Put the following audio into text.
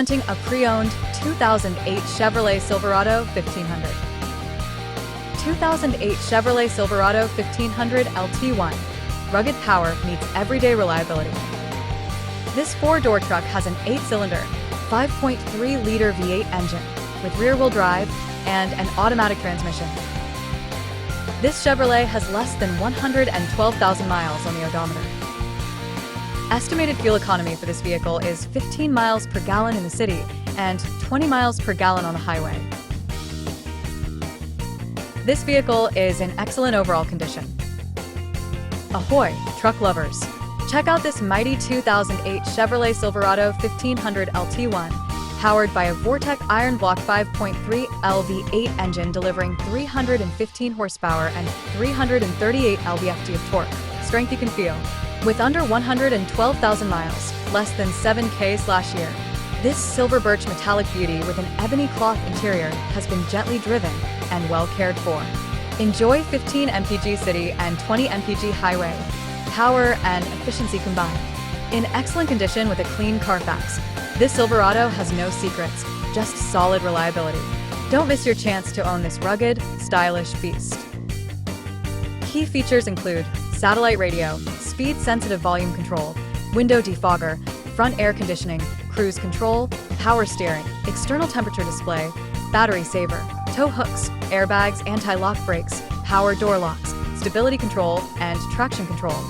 Presenting a pre-owned 2008 Chevrolet Silverado 1500. 2008 Chevrolet Silverado 1500 LT1. Rugged power meets everyday reliability. This four-door truck has an 8-cylinder, 5.3-liter V8 engine with rear-wheel drive and an automatic transmission. This Chevrolet has less than 112,000 miles on the odometer. Estimated fuel economy for this vehicle is 15 miles per gallon in the city and 20 miles per gallon on the highway. This vehicle is in excellent overall condition. Ahoy, truck lovers! Check out this mighty 2008 Chevrolet Silverado 1500 LT1, powered by a Vortec Iron Block 5.3 V8 engine delivering 315 horsepower and 338 lb-ft of torque, strength you can feel. With under 112,000 miles, less than 7K/year, this Silver Birch Metallic beauty with an ebony cloth interior has been gently driven and well cared for. Enjoy 15 mpg city and 20 mpg highway, power and efficiency combined. In excellent condition with a clean CARFAX, this Silverado has no secrets, just solid reliability. Don't miss your chance to own this rugged, stylish beast. Key features include satellite radio, speed-sensitive volume control, window defogger, front air conditioning, cruise control, power steering, external temperature display, battery saver, tow hooks, airbags, anti-lock brakes, power door locks, stability control, and traction control.